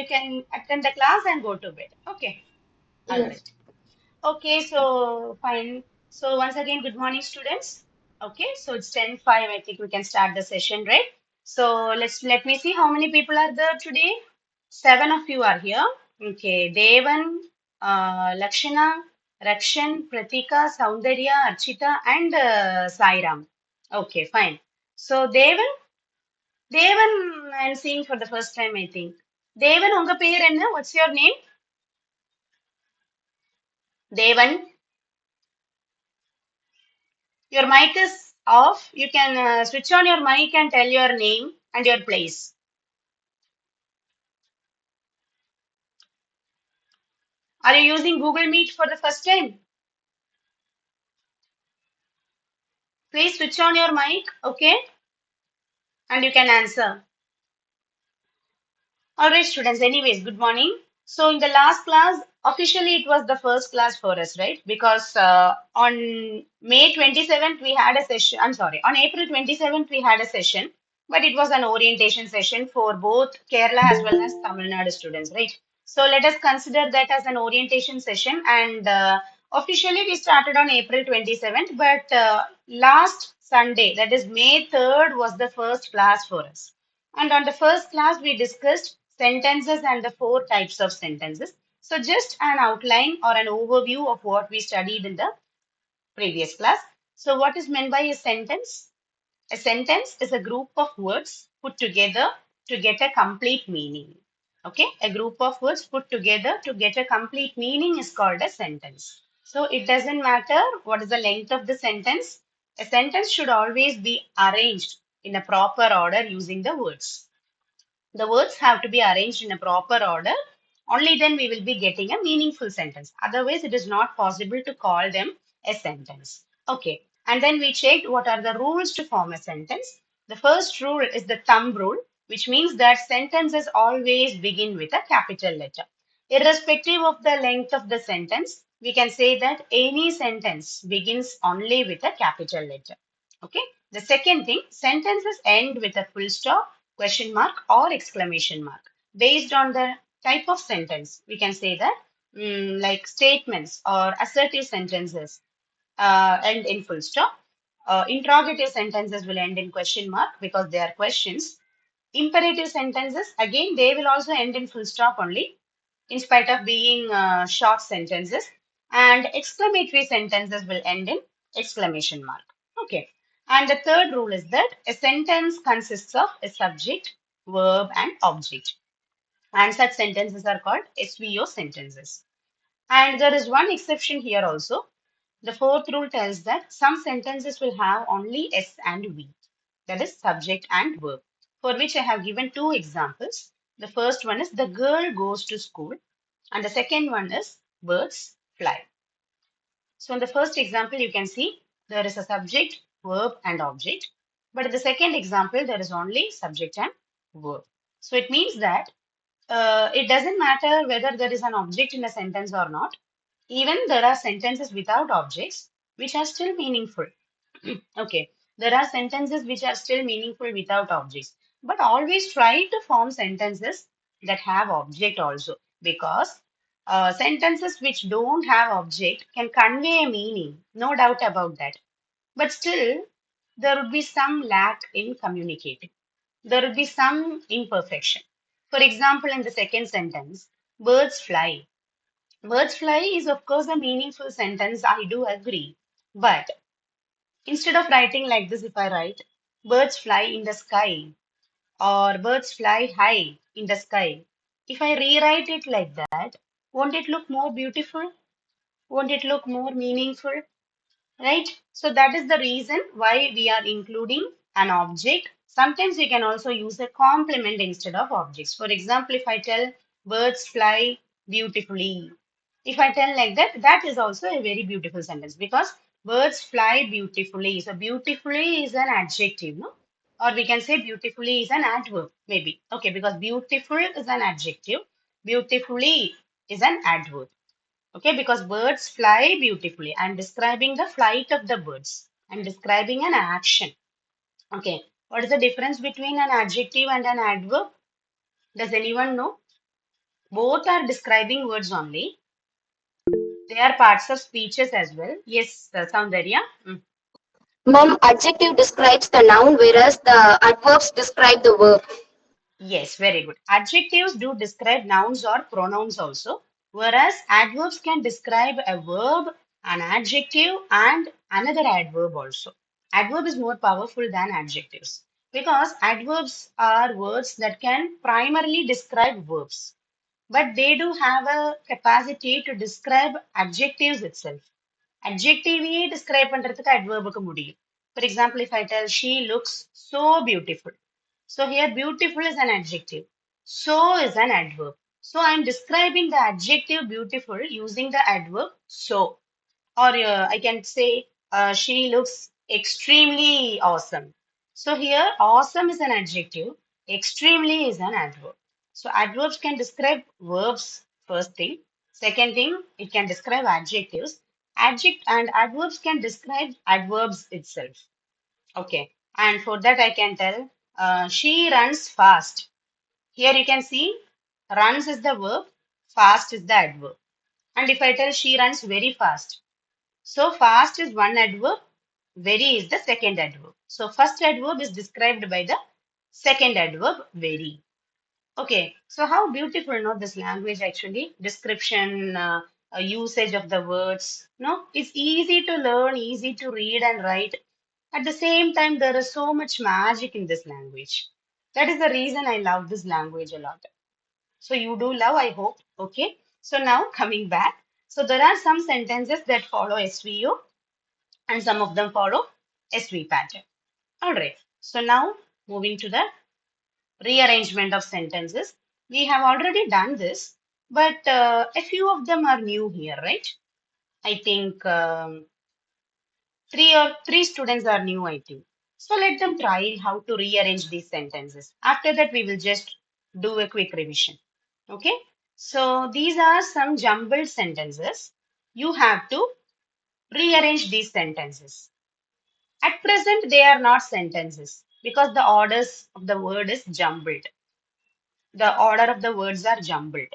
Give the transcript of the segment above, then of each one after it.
you can attend the class and go to bed. Okay. All Yes. right. Okay, so fine. So once again, good morning, students. Okay, so it's 10:05. I think we can start the session, right? So let me see how many people are there today. Seven of you are here. Okay, Devan, Lakshana, Rakshan, Pratika, Soundarya, Archita, and Sairam. Okay, fine. So Devan, I'm seeing for the first time, I think. Devan, unga per enna? What's your name? Devan. Your mic is off. You can switch on your mic and tell your name and your place. Are you using Google Meet for the first time? Please switch on your mic, okay? And you can answer. All right, students. Anyways, good morning. So in the last class, officially it was the first class for us, right? Because on May 27th we had a session. I'm sorry, on April 27th we had a session, but it was an orientation session for both Kerala as well as Tamil Nadu students, right? So let us consider that as an orientation session, and officially we started on April 27th, but last Sunday, that is May 3rd, was the first class for us. And on the first class, we discussed sentences and the four types of sentences. So, just an outline or an overview of what we studied in the previous class. So, what is meant by a sentence? A sentence is a group of words put together to get a complete meaning. Okay, a group of words put together to get a complete meaning is called a sentence. So, it doesn't matter what is the length of the sentence. A sentence should always be arranged in a proper order using the words. The words have to be arranged in a proper order. Only then we will be getting a meaningful sentence. Otherwise, it is not possible to call them a sentence. Okay. And then we checked what are the rules to form a sentence. The first rule is the thumb rule, which means that sentences always begin with a capital letter. Irrespective of the length of the sentence, we can say that any sentence begins only with a capital letter. Okay. The second thing, sentences end with a full stop, question mark, or exclamation mark. Based on the type of sentence, we can say that like statements or assertive sentences end in full stop. Interrogative sentences will end in question mark because they are questions. Imperative sentences, again, they will also end in full stop only, in spite of being short sentences. And exclamatory sentences will end in exclamation mark. Okay. And the third rule is that a sentence consists of a subject, verb, and object. And such sentences are called SVO sentences. And there is one exception here also. The fourth rule tells that some sentences will have only S and V, that is subject and verb, for which I have given two examples. The first one is the girl goes to school, and the second one is birds fly. So in the first example, you can see there is a subject, verb, and object. But in the second example, there is only subject and verb. So it means that it doesn't matter whether there is an object in a sentence or not. Even there are sentences without objects which are still meaningful. Okay, there are sentences which are still meaningful without objects, but always try to form sentences that have object also, because sentences which don't have object can convey a meaning, no doubt about that. But still, there would be some lack in communicating. There would be some imperfection. For example, in the second sentence, birds fly. Birds fly is, of course, a meaningful sentence. I do agree. But instead of writing like this, if I write, birds fly in the sky or birds fly high in the sky, if I rewrite it like that, won't it look more beautiful? Won't it look more meaningful? Right? So that is the reason why we are including an object. Sometimes we can also use a complement instead of objects. For example, if I tell birds fly beautifully, if I tell like that, that is also a very beautiful sentence because birds fly beautifully. So beautifully is an adjective, no? Or we can say beautifully is an adverb, maybe. Okay, because beautiful is an adjective, beautifully is an adverb. Okay, because birds fly beautifully. I'm describing the flight of the birds. I'm describing an action. Okay, what is the difference between an adjective and an adverb? Does anyone know? Both are describing words only. They are parts of speeches as well. Yes, Soundarya. Mm. Ma'am, adjective describes the noun, whereas the adverbs describe the verb. Yes, very good. Adjectives do describe nouns or pronouns also, whereas adverbs can describe a verb, an adjective, and another adverb also. Adverb is more powerful than adjectives because adverbs are words that can primarily describe verbs, but they do have a capacity to describe adjectives itself. Adjective describe பண்றதுக்கு adverb க்கு முடியும். For example, if I tell she looks so beautiful. So here beautiful is an adjective. So is an adverb. So I am describing the adjective beautiful using the adverb so. Or I can say she looks extremely awesome. So here awesome is an adjective, extremely is an adverb. So adverbs can describe verbs first thing. Second thing, it can describe adjectives. Adject and adverbs can describe adverbs itself. Okay. And for that I can tell she runs fast. Here you can see runs is the verb, fast is the adverb. And if I tell she runs very fast, so fast is one adverb, very is the second adverb. So first adverb is described by the second adverb, very. Okay, so how beautiful, no, this language actually, description, usage of the words, no, it's easy to learn, easy to read and write. At the same time, there is so much magic in this language. That is the reason I love this language a lot. So you do love, I hope. Okay. So now coming back. So there are some sentences that follow SVO and some of them follow SV pattern. All right. So now moving to the rearrangement of sentences. We have already done this, but a few of them are new here, right? I think three students are new, I think. So let them try how to rearrange these sentences. After that, we will just do a quick revision. Okay. So these are some jumbled sentences. You have to rearrange these sentences. At present, they are not sentences because the orders of the word is jumbled. The order of the words are jumbled,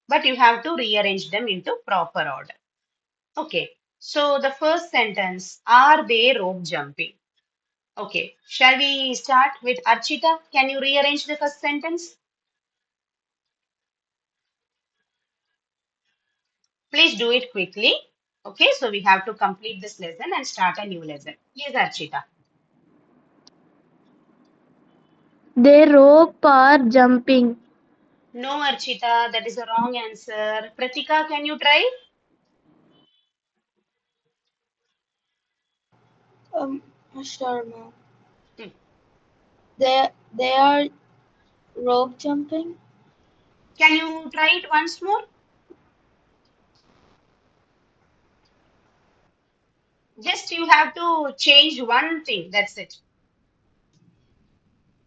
but you have to rearrange them into proper order. Okay. So the first sentence, are they rope jumping? Okay. Shall we start with Archita? Can you rearrange the first sentence? Please do it quickly. Okay. So we have to complete this lesson and start a new lesson. Yes, Archita. They rope are jumping. No, Archita, that is a wrong answer. Pratika, can you try? Um, sure, ma'am. Hmm. They are rope jumping. Can you try it once more? Just you have to change one thing. That's it.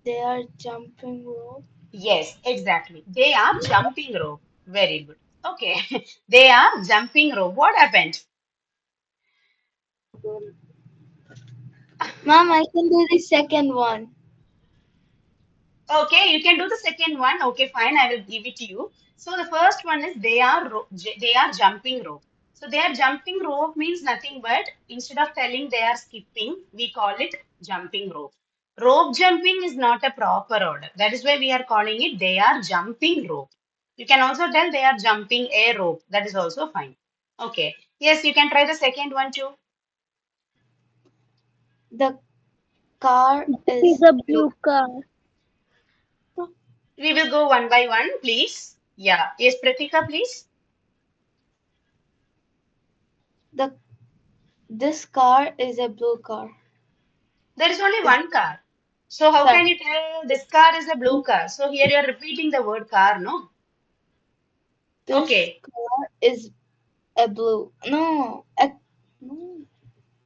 They are jumping rope. Yes, exactly. They are jumping rope. Very good. Okay. They are jumping rope. What happened? Ma'am, I can do the second one. Okay, you can do the second one. Okay, fine. I will give it to you. So the first one is they are jumping rope. So they are jumping rope means nothing but instead of telling they are skipping, we call it jumping rope. Rope jumping is not a proper order. That is why we are calling it they are jumping rope. You can also tell they are jumping a rope. That is also fine. Okay. Yes, you can try the second one too. The car That is is a blue. blue car. We will go one by one, please. Yeah. Yes, Pratika, please. The This car is a blue car. There is only Is one car. So how can sorry. you tell this car is a blue car? So here you are repeating the word car, no? This Okay. car is a blue. No.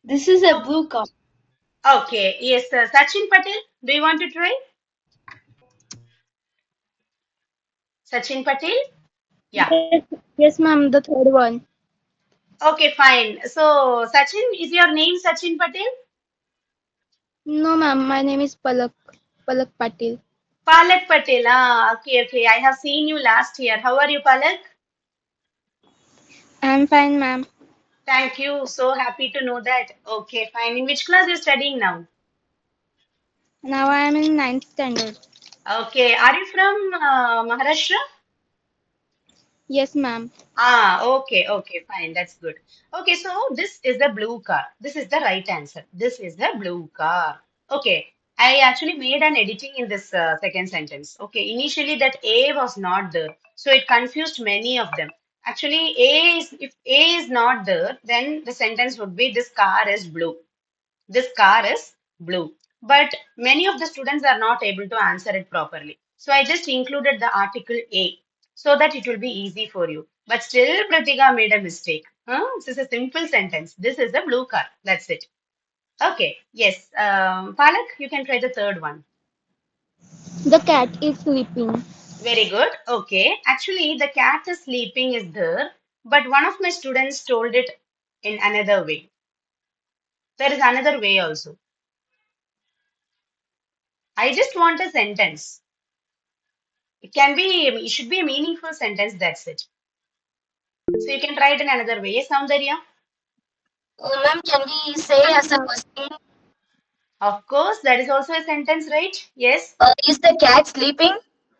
This is a Oh, blue car. okay. Yes, Sachin Patel, do you want to try? Sachin Patel? Yeah. Yes, yes, ma'am. The third one. Okay, fine. So Sachin, is your name Sachin Patel? No, ma'am. My name is Palak. Palak Patil. Palak Patel. Ah, okay, okay. I have seen you last year. How are you, Palak? I'm fine, ma'am. Thank you. So happy to know that. Okay, fine. In which class you're studying now? Now I am in ninth standard. Okay. Are you from Maharashtra? Yes, ma'am. Ah, okay, okay, fine. That's good. Okay, so this is the blue car. This is the right answer. This is the blue car. Okay, I actually made an editing in this second sentence. Okay, initially that A was not there, so it confused many of them. Actually, if A is not there, then the sentence would be this car is blue. This car is blue. But many of the students are not able to answer it properly. So I just included the article A so that it will be easy for you. But still, Pratika made a mistake. Huh? This is a simple sentence. This is a blue car. That's it. Okay. Yes. Palak, you can try the third one. The cat is sleeping. Very good. Okay. Actually, the cat is sleeping is there, but one of my students told it in another way. There is another way also. I just want a sentence. It should be a meaningful sentence, that's it. So you can try it in another way. Yes, Soundarya? Ma'am, can we say as a question? Of course, that is also a sentence, right? Yes, Is the cat sleeping?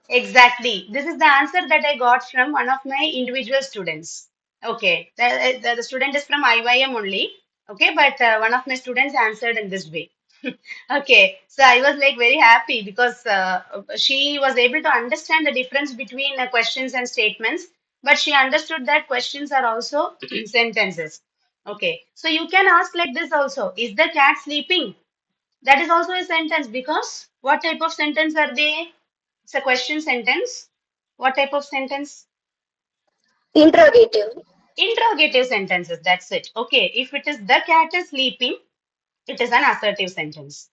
exactly. This is the answer that I got from one of my individual students. Okay, the student is from IYM only. Okay, but one of my students answered in this way. Okay, so I was like very happy because she was able to understand the difference between questions and statements, but she understood that questions are also sentences. Okay, so you can ask like this also: is the cat sleeping? That is also a sentence because what type of sentence are they? It's a question sentence. What type of sentence? Interrogative. Interrogative sentences. That's it. Okay, if it is the cat is sleeping, it is an assertive sentence.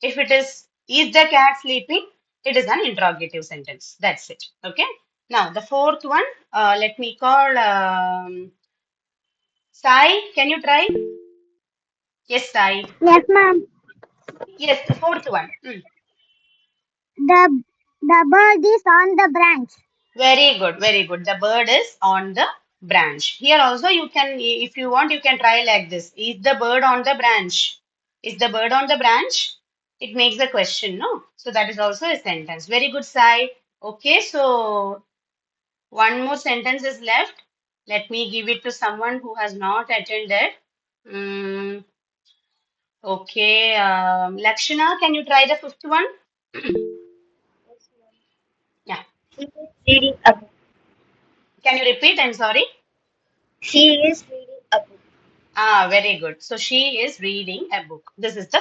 If it is the cat sleeping? It is an interrogative sentence. That's it. Okay. Now the fourth one. Let me call Sai. Can you try? Yes, Sai. Yes, ma'am. Yes, the fourth one. The bird is on the branch. Very good. Very good. The bird is on the branch. Here also you can, if you want, you can try like this. Is the bird on the branch? Is the bird on the branch? It makes the question, no? So that is also a sentence. Very good, Sai. Okay, so one more sentence is left. Let me give it to someone who has not attended. Mm, okay, Lakshana, can you try the fifth one? Yeah. She is reading a book. Can you repeat? I'm sorry. She is reading a book. Ah, very good. So she is reading a book. This is the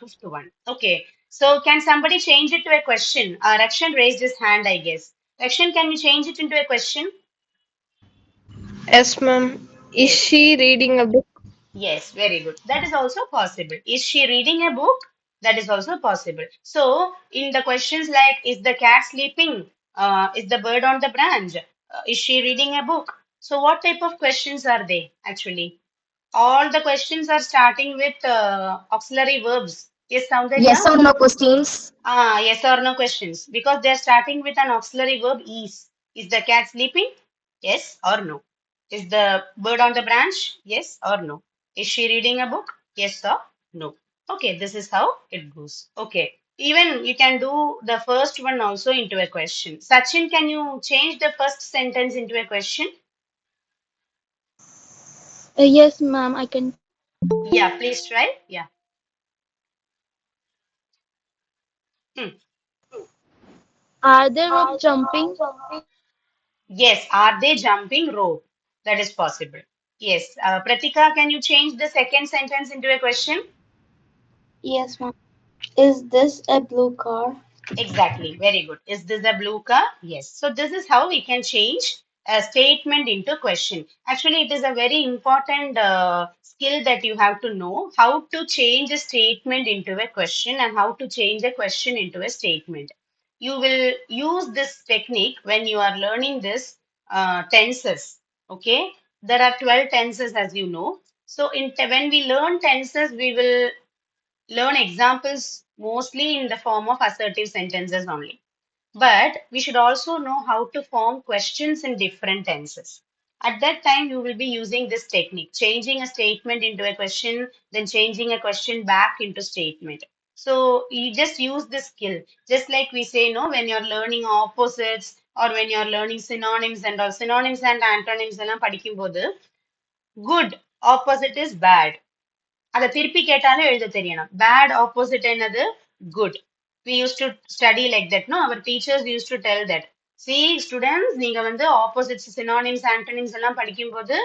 fifth one. Okay. So can somebody change it to a question? Rakshan raised his hand, I guess. Rakshan, can you change it into a question? Yes, ma'am. Is Yes. she reading a book? Yes, very good. That is also possible. Is she reading a book? That is also possible. So, in the questions like, is the cat sleeping? Is the bird on the branch? Is she reading a book? So, what type of questions are they actually? All the questions are starting with auxiliary verbs. Yes, Soundarya? Yes or no questions? Yes or no questions. Because they are starting with an auxiliary verb is. Is the cat sleeping? Yes or no. Is the bird on the branch? Yes or no. Is she reading a book? Yes or no. Okay, this is how it goes. Okay. Even you can do the first one also into a question. Sachin, can you change the first sentence into a question? Yes, ma'am. I can. Yeah, please try. Yeah. Hmm. Are they rope jumping? Yes, are they jumping rope? That is possible. Yes. Pratika, can you change the second sentence into a question? Yes, ma'am. Is this a blue car? Exactly. Very good. Is this a blue car? Yes. So this is how we can change a statement into question. Actually, it is a very important skill that you have to know how to change a statement into a question and how to change a question into a statement. You will use this technique when you are learning this tenses. Okay. There are 12 tenses as you know. So when we learn tenses, we will learn examples mostly in the form of assertive sentences only. But we should also know how to form questions in different tenses. At that time, you will be using this technique, changing a statement into a question, then changing a question back into statement. So you just use this skill. Just like we say, no, when you're learning opposites or when you're learning synonyms and all synonyms and antonyms எல்லாம் படிக்கும்போது good opposite is bad. அதை திருப்பி கேட்டாலும் எழுத தெரியணும். Bad opposite என்னது good. We used to study like that. No, our teachers used to tell that. See, students, நீங்க வந்து opposites, synonyms, antonyms எல்லாம் படிக்கும்போது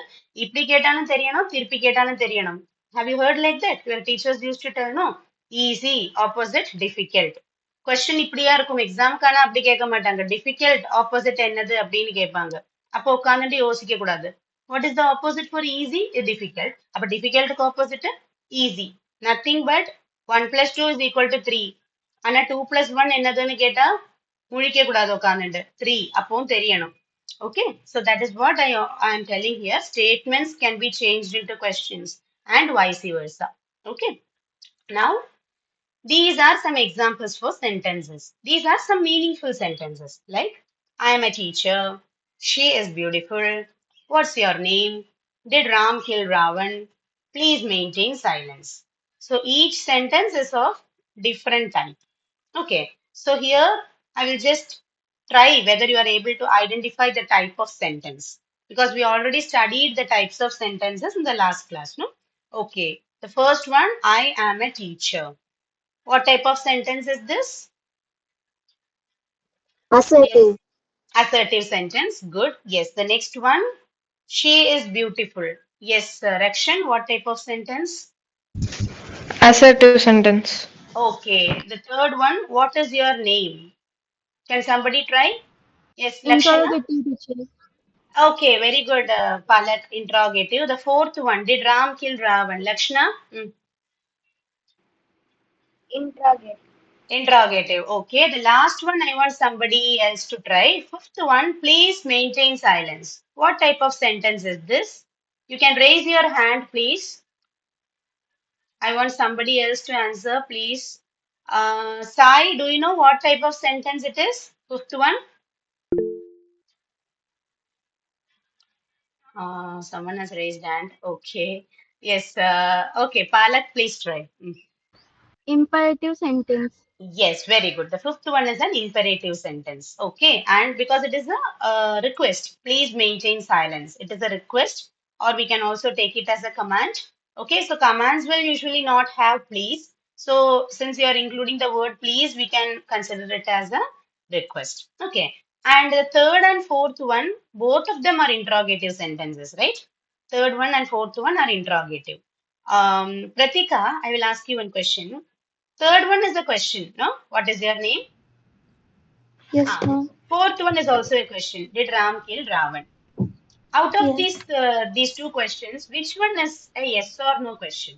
இப்படி கேட்டாலும் தெரியணும், திருப்பி கேட்டாலும் தெரியணும். Have you heard like that? Your teachers used to tell, no? Easy, opposite, difficult. Question இப்படியா இருக்கும் எக்ஸாம்க்கான அப்படி கேட்க மாட்டாங்க டிஃபிகல்ட் ஆப்போசிட் என்னது அப்படின்னு கேட்பாங்க அப்போ உட்காந்துட்டு யோசிக்க கூடாது what is the opposite for easy difficult அப்ப டிஃபிகல்ட்டுக்கு ஆப்போசிட் ஈஸி நத்திங் பட் 1 + 2 = 3 ஆனா 2 + 1 என்னதுன்னு கேட்டா முழிக்க கூடாது உட்காந்துட்டு 3 அப்பவும் தெரியணும் okay so that is what I am telling here statements can be changed into questions and vice versa okay now these are some examples for sentences. These are some meaningful sentences like I am a teacher, she is beautiful, what's your name, did Ram kill Ravan, please maintain silence. So each sentence is of different type. Okay, so here I will just try whether you are able to identify the type of sentence because we already studied the types of sentences in the last class, no? Okay, the first one I am a teacher. What type of sentence is this? Yes, Assertive. assertive sentence. Good. Yes. The next one, she is beautiful. Yes, Rakshan, what type of sentence? Assertive sentence. Okay. The third one, what is your name? Can somebody try? Yes, Lakshana. Interrogative teacher. Okay, very good, Palak. Interrogative. The fourth one, did Ram kill Ravan? Lakshana? Interrogate. Interrogative. Okay, the last one I want somebody else to try. Fifth one, please maintain silence. What type of sentence is this? You can raise your hand, please. I want somebody else to answer, please. Sai, do you know what type of sentence it is? Fifth one. Someone has raised hand. Okay. Yes. Okay, Palak, please try. Imperative sentence. Yes, very good. The fifth one is an imperative sentence. Okay, and because it is a request, please maintain silence. It is a request, or we can also take it as a command. Okay, so commands will usually not have please. So since you are including the word please, we can consider it as a request. Okay, and the third and fourth one, both of them are interrogative sentences, right? Third one and fourth one are interrogative. Pratika, I will ask you one question. Third one is a question, no? What is your name? Yes, Ah. ma'am. Fourth one is also a question. Did Ram kill Ravan? Out of Yes. these two questions, which one is a yes or no question?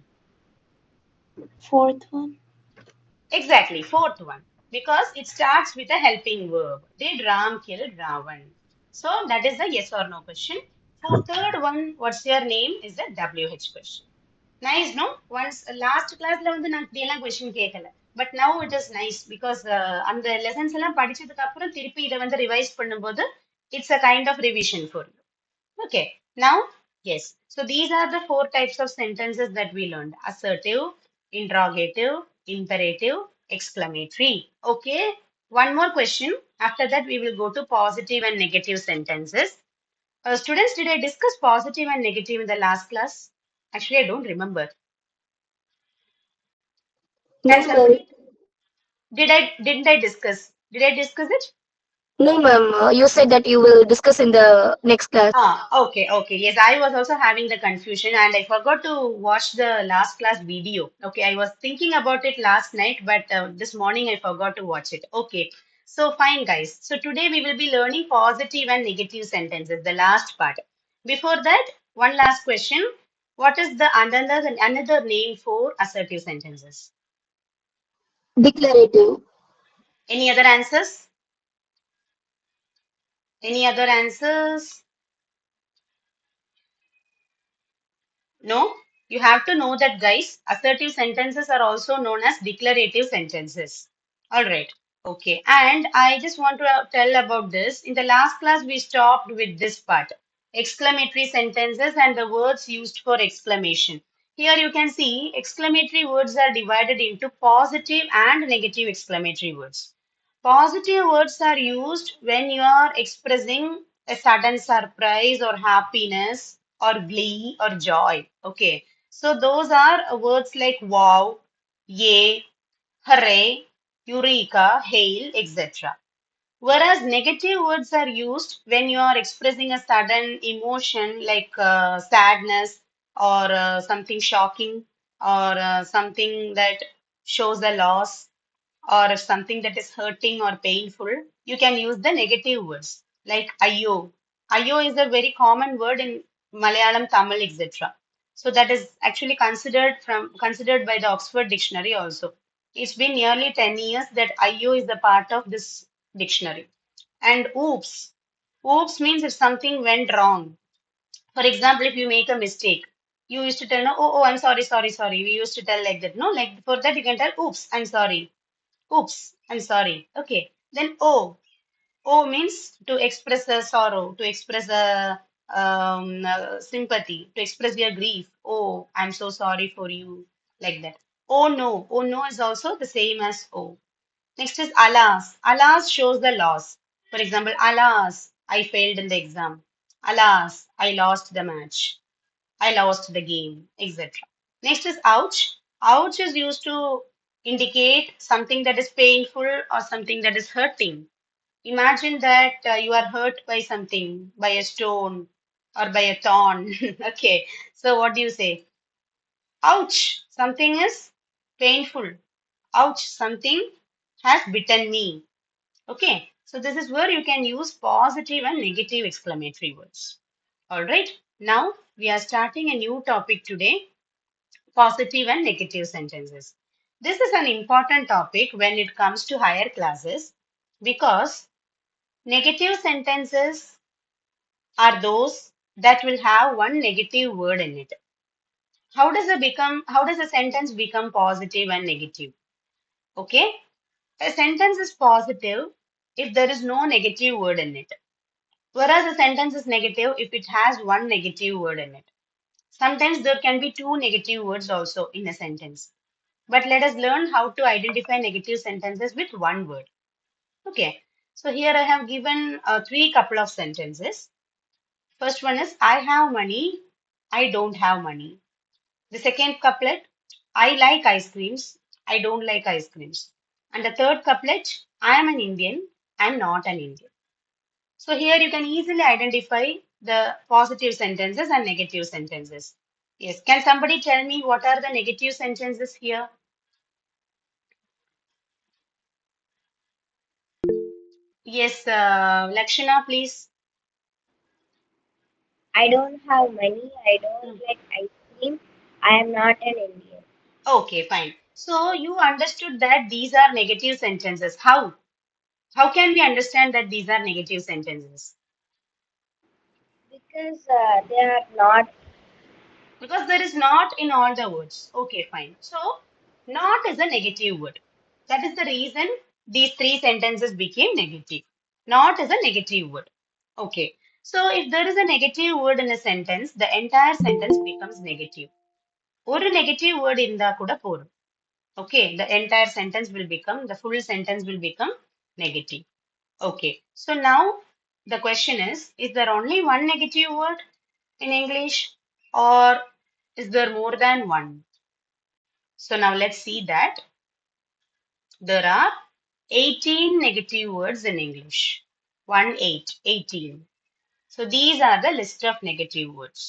Fourth one. Exactly, fourth one. Because it starts with a helping verb. Did Ram kill Ravan? So that is the yes or no question. For third one, what's your name is the WH question. Nice, no? Once last classல வந்து நான் இப்படியெல்லாம் question கேட்கல but now it is nice because அந்த lessons எல்லாம் படிச்சதுக்கு அப்புறம் திருப்பி இதை வந்து ரிவைஸ் பண்ணும்போது it's a kind of revision for you okay now yes so these are the four types of sentences that we learned assertive interrogative imperative exclamatory okay one more question after that we will go to positive and negative sentences students did I discuss positive and negative in the last class actually I don't remember. No, Can ma'am. somebody didn't I discuss? Did I discuss it? No, ma'am. You said that you will discuss in the next class. Okay, okay. Yes, I was also having the confusion and I forgot to watch the last class video. Okay, I was thinking about it last night, but this morning I forgot to watch it. Okay, so fine, guys. So today we will be learning positive and negative sentences, the last part. Before that, one last question. What is the another name for assertive sentences? Declarative. Any other answers? Any other answers? No? You have to know that, guys, assertive sentences are also known as declarative sentences. All right. Okay. And I just want to tell about this. In the last class, we stopped with this part, exclamatory sentences and the words used for exclamation. Here you can see exclamatory words are divided into positive and negative exclamatory words. Positive words are used when you are expressing a sudden surprise or happiness or glee or joy. Okay. So those are words like wow, yay, hooray, eureka, hail, etc. Whereas negative words are used when you are expressing a sudden emotion like sadness or something shocking or something that shows a loss or something that is hurting or painful, you can use the negative words like ayyo. Ayyo is a very common word in Malayalam, Tamil, etc. So that is actually considered by the Oxford Dictionary also. It's been nearly 10 years that ayyo is the part of this dictionary. And oops. Oops means if something went wrong. For example, if you make a mistake, you used to tell, no, oh, I'm sorry, sorry, sorry. We used to tell like that. No, like for that you can tell, oops, I'm sorry. Oops, I'm sorry. Okay. Then O. O means to express a sorrow, to express a sympathy, to express your grief. Oh, I'm so sorry for you. Like that. Oh no. Oh no is also the same as O. Next is alas. Alas shows the loss. For example, alas, I failed in the exam. Alas, I lost the match. I lost the game, etc. Next is ouch. Ouch is used to indicate something that is painful or something that is hurting. Imagine that you are hurt by something, by a stone or by a thorn. Okay, so what do you say? Ouch, something is painful. Ouch, something has bitten me. Okay, so this is where you can use positive and negative exclamatory words. All right, now we are starting a new topic today, positive and negative sentences. This is an important topic when it comes to higher classes because negative sentences are those that will have one negative word in it. How does a sentence become positive and negative? Okay, a sentence is positive if there is no negative word in it, whereas a sentence is negative if it has one negative word in it. Sometimes there can be two negative words also in a sentence. But let us learn how to identify negative sentences with one word. Okay, so here I have given three couple of sentences. First one is I have money, I don't have money. The second couplet, I like ice creams, I don't like ice creams. And the third couplet, I am an Indian, I am not an Indian. So here you can easily identify the positive sentences and negative sentences. Yes, can somebody tell me what are the negative sentences here? Yes, Lakshana, please. I don't have money. I don't Hmm. like ice cream. I am not an Indian. Okay, fine. So you understood that these are negative sentences. How? How can we understand that these are negative sentences? Because they are not. Because there is not in all the words. Okay, fine. So not is a negative word. That is the reason these three sentences became negative. Not is a negative word. Okay. So if there is a negative word in a sentence, the entire sentence becomes negative. ஒரு negative word இருந்தா கூட போதும். Okay, the entire sentence will become, the full sentence will become negative. Okay, so now the question is there only one negative word in English or is there more than one? So now let's see that there are 18 negative words in English. 1 8, 18. So these are the list of negative words.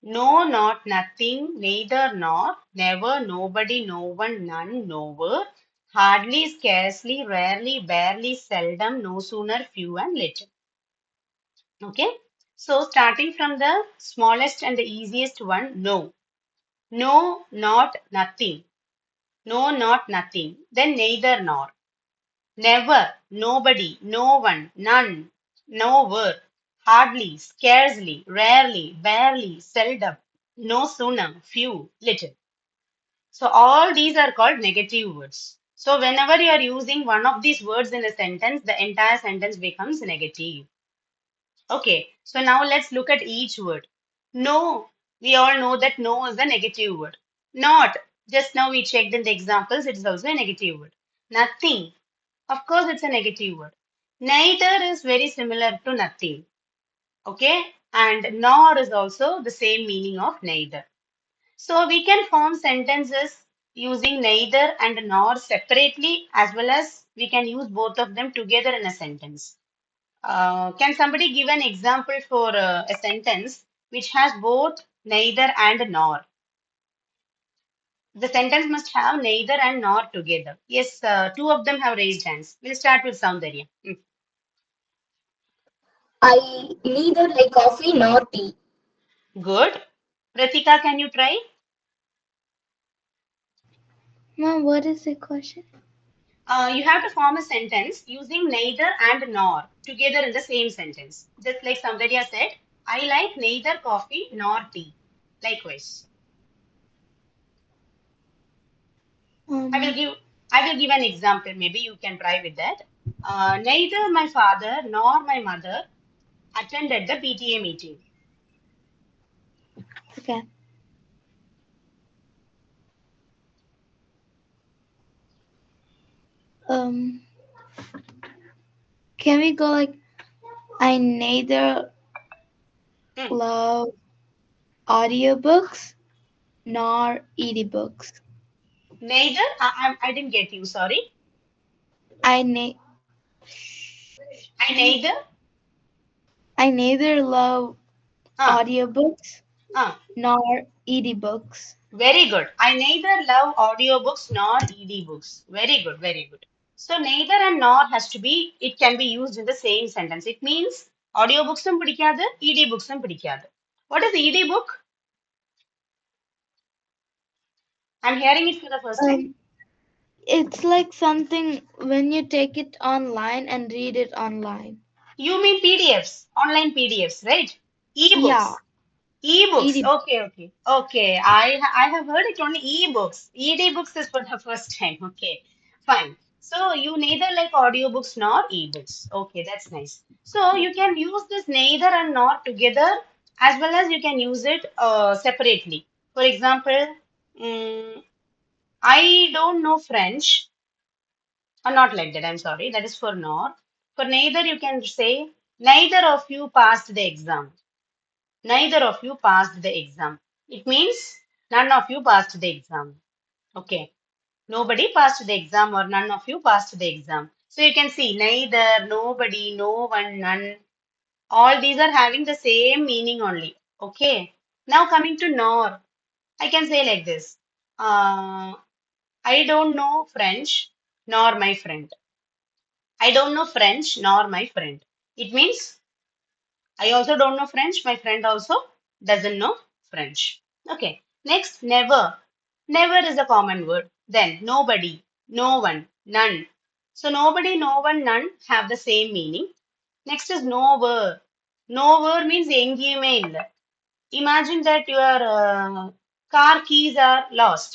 No, not, nothing, neither, nor, never, nobody, no one, none, nowhere, hardly, scarcely, rarely, barely, seldom, no sooner, few, and little. Okay, so starting from the smallest and the easiest one, no. No, not, nothing. No, not, nothing. Then neither, nor. Never, nobody, no one, none, nowhere, hardly, scarcely, rarely, barely, seldom, no sooner, few, little. So all these are called negative words. So whenever you are using one of these words in a sentence, the entire sentence becomes negative. Okay, so now let's look at each word. No, we all know that no is a negative word. Not, just now we checked in the examples, it is also a negative word. Nothing, of course, it's a negative word. Neither is very similar to nothing. Okay, and nor is also the same meaning of neither. So we can form sentences using neither and nor separately, as well as we can use both of them together in a sentence. Can somebody give an example for a sentence which has both neither and nor? The sentence must have neither and nor together. Yes, two of them have raised hands. We'll start with Soundarya. I neither like coffee nor tea. Good. Pratika, can you try? Ma'am, what is the question? You have to form a sentence using neither and nor together in the same sentence. Just like Soundarya said, I like neither coffee nor tea. Likewise. I will Um, give I will give an example. Maybe you can try with that. Neither my father nor my mother attended the PTA meeting. okay. Um, can we go like I neither Hmm. love audiobooks nor ebooks. Neither I didn't get you. Sorry. I ne- I neither. I neither love Ah audiobooks ah. nor ebooks. Very good. I neither love audiobooks nor ED books. Very good. Very good. So neither and nor has to be. It can be used in the same sentence. It means audiobooks பிடிக்காது, ED books பிடிக்காது. What is ED book? I'm hearing it for the first time. It's like something when you take it online and read it online. You mean PDFs, online PDFs, right? Yeah, E-books. E-books. ebook. Okay, okay. Okay. I have heard it only e-books. ED books is for the first time. Okay. Fine. So you neither like audiobooks nor e-books. Okay, that's nice. So you can use this neither and nor together as well as you can use it separately. For example, mm, I don't know French. Not like that. I'm sorry. That is for nor. For neither, you can say neither of you passed the exam. Neither of you passed the exam. It means none of you passed the exam. Okay. Nobody passed the exam or none of you passed the exam. So you can see neither, nobody, no one, none. All these are having the same meaning only. Okay. Now coming to nor, I can say like this. I don't know French nor my friend. I don't know French nor my friend. It means I also don't know French. My friend also doesn't know French. Okay. Next, never. Never is a common word. Then nobody, no one, none. So nobody, no one, none have the same meaning. Next is nowhere. Nowhere means எங்கேயுமே இல்ல. Imagine that your car keys are lost.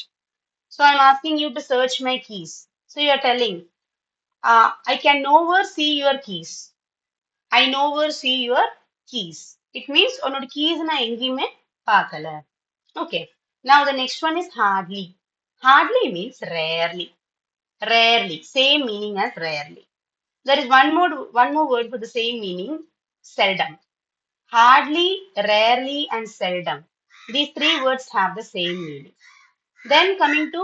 So I'm asking you to search my keys. So you are telling, I can nowhere see your keys. I nowhere see your keys. It means உன்னோட keys நான் எங்கேயுமே பார்க்கல. Okay. Now the next one is hardly. Hardly means rarely. Rarely. Same meaning as rarely. There is one more word for the same meaning. Seldom. Hardly, rarely, and seldom. These three words have the same meaning. Then coming to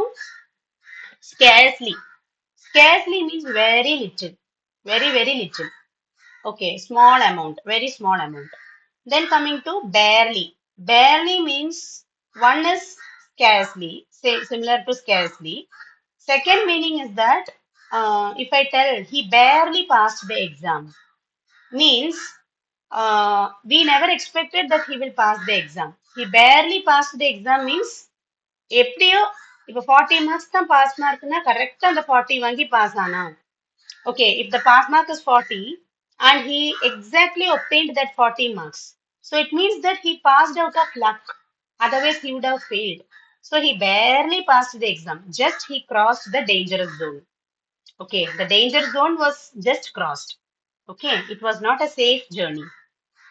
scarcely. Scarcely means very little. Very, very little. Okay, small amount, very small amount. Then coming to barely. Barely means one is scarcely, say similar to scarcely. Second meaning is that if I tell he barely passed the exam, means we never expected that he will pass the exam. He barely passed the exam means எப்படியோ இப்போ 40 marks தான் pass மார்க்னா கரெக்டா அந்த 40 வாங்கி pass ஆனா okay, if the pass mark is 40 and he exactly obtained that 40 marks, so it means that he passed out of luck. Otherwise, he would have failed. So he barely passed the exam. Just he crossed the dangerous zone. Okay, the danger zone was just crossed. Okay, it was not a safe journey.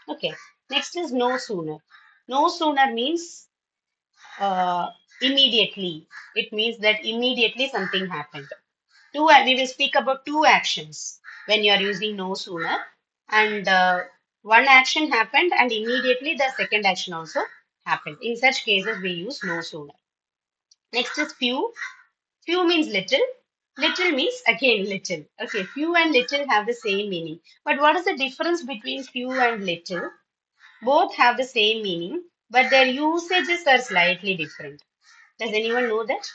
Okay, next is no sooner. No sooner means immediately. It means that immediately something happened. We will speak about two actions when you are using no sooner, and one action happened and immediately the second action also happened. In such cases, we use no sooner. Next is few. Few means little. Little means again little. Okay, few and little have the same meaning. But what is the difference between few and little? Both have the same meaning, but their usages are slightly different. Does anyone know that?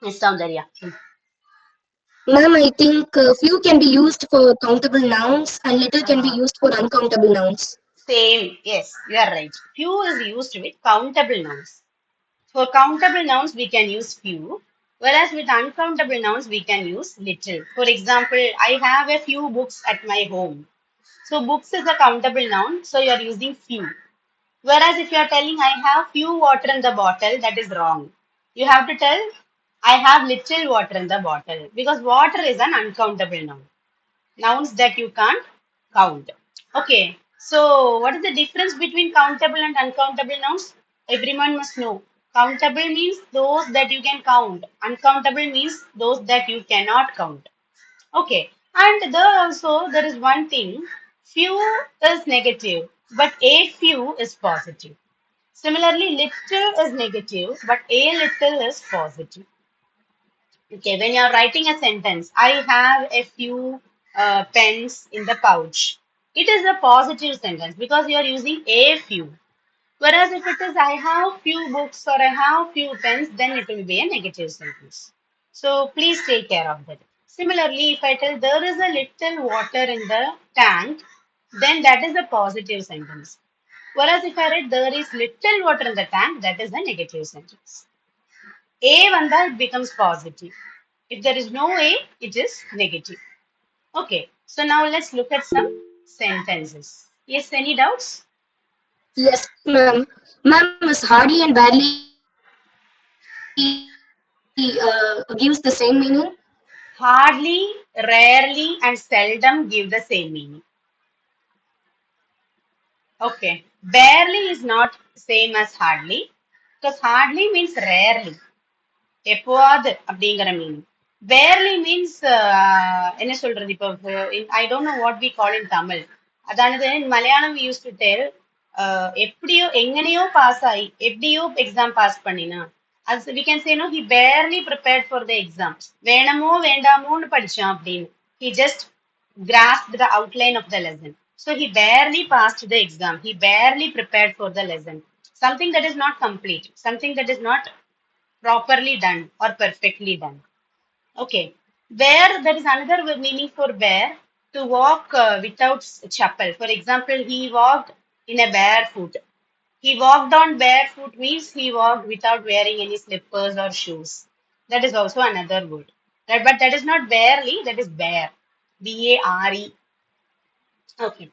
Yes, Soundarya. Ma'am, I think few can be used for countable nouns and little can be used for uncountable nouns. Same, yes, you are right. Few is used with countable nouns. For countable nouns, we can use few, whereas with uncountable nouns, we can use little. For example, I have a few books at my home. So, books is a countable noun, so you are using few. Whereas if you are telling I have few water in the bottle, that is wrong. You have to tell I have little water in the bottle because water is an uncountable noun. Nouns that you can't count. Okay, so what is the difference between countable and uncountable nouns? Everyone must know. Countable means those that you can count. Uncountable means those that you cannot count. Okay, and there also there is one thing. Few is negative, but a few is positive. Similarly, little is negative, but a little is positive. Okay, when you are writing a sentence, I have a few pens in the pouch. It is a positive sentence because you are using a few. Whereas if it is I have few books or I have few pens, then it will be a negative sentence. So please take care of that. Similarly, if I tell there is a little water in the tank, then that is a positive sentence. Whereas if I read there is little water in the tank, that is a negative sentence. A vanda it becomes positive. If there is no A, it is negative. Okay, so now let's look at some sentences. Yes, any doubts? Yes, ma'am. Ma'am is hardy and badly gives the same meaning. Hardly, rarely, and seldom give the same meaning. Okay, barely is not same as hardly because hardly means rarely. எப்போவாது அப்படிங்கிற meaning barely means என்ன சொல்றது இப்போ I don't know what we call in Tamil அதானது in Malayalam we used to tell எப்படியோ எங்கனையோ pass ஆகி எப்படியோ exam pass பண்ணினா அது we can say no he barely prepared for the exams வேணுமோ வேண்டாமோன்னு படிச்சான் அப்படின்னு he just grasped the outline of the lesson so he barely passed the exam he barely prepared for the lesson something that is not complete something that is not properly done or perfectly done. Okay. Where there is another meaning for where to walk without chapel. For example, he walked in a barefoot. He walked on barefoot means he walked without wearing any slippers or shoes. That is also another word. But that is not barely, that is bare. B-A-R-E. Okay.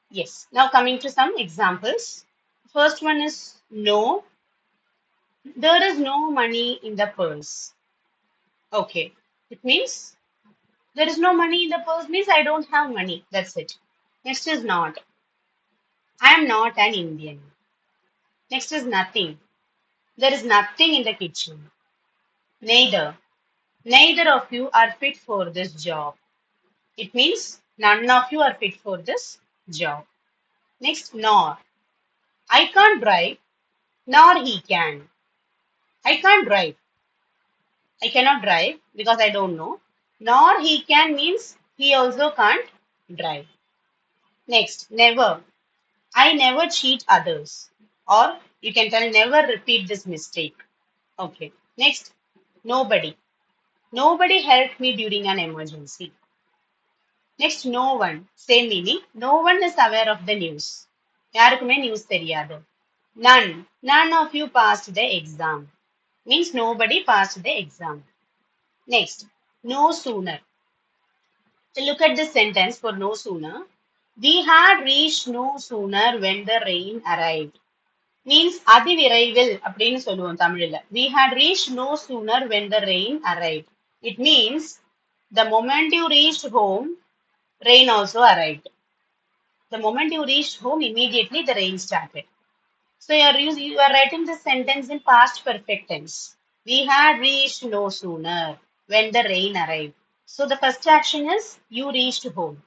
Yes. Now coming to some examples. First one is no. There is no money in the purse. Okay. It means there is no money in the purse means I don't have money. That's it. Next is not. I am not an Indian. Next is nothing. There is nothing in the kitchen. Neither. Neither of you are fit for this job. It means none of you are fit for this job. Next, nor. I can't drive, nor he can. I can't drive. I cannot drive because I don't know. Nor he can means he also can't drive. Next, never. I never cheat others. Or you can tell never repeat this mistake. Okay. Next, nobody. Nobody helped me during an emergency. Next, no one. Same meaning. No one is aware of the news. யாருக்குமே news தெரியாது. None. None of you passed the exam. Means nobody passed the exam. Next, No sooner. So look at this sentence for no sooner. We had reached no sooner when the rain arrived. Means அதிவிரைவில் அப்படின்னு சொல்லுவோம் தமிழ்ல. We had reached no sooner when the rain arrived. It means the moment you reached home, rain also arrived. The moment you reached home, immediately the rain started. So you are writing the sentence in past perfect tense. We had reached no sooner when the rain arrived. So the first action is you reached home.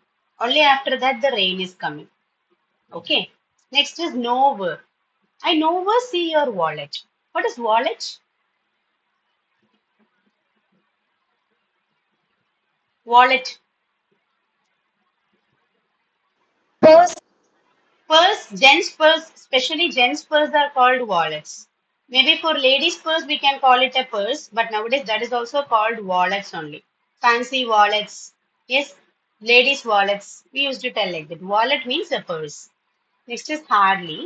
Only after that the rain is coming. Okay. Next is nowhere. I nowhere see your wallet. What is wallet? Wallet. Purse. Purse, gents purse, especially gents purse are called wallets. Maybe for ladies purse we can call it a purse, but nowadays that is also called wallets only. Fancy wallets. Yes, ladies wallets. We used to tell like that. Wallet means a purse. Next is hardly.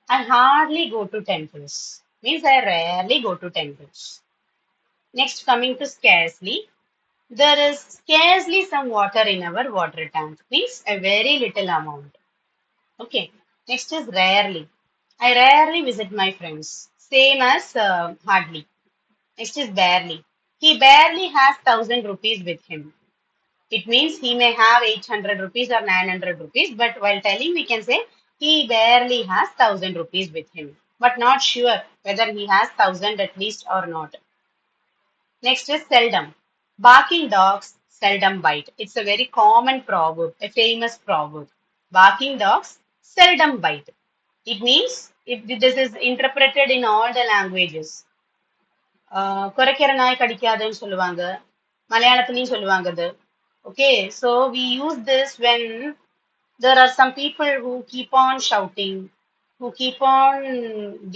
I hardly go to temples. Means I rarely go to temples. Next, coming to scarcely. There is scarcely some water in our water tank. Means a very little amount. Okay. Next is rarely. I rarely visit my friends. Same as hardly. Next is barely. He barely has 1,000 rupees with him. It means he may have 800 rupees or 900 rupees, but while telling, we can say he barely has 1,000 rupees with him, but not sure whether he has 1,000 at least or not. Next is seldom. Barking dogs seldom bite. It's a very common proverb, a famous proverb. Barking dogs seldom bite. It means if this is interpreted in all the languages. குறைக்கிற நாய் கடிக்காதுன்னு சொல்லுவாங்க மலையாளத்துலயும் சொல்லுவாங்க அது okay so we use this when there are some people who keep on shouting who keep on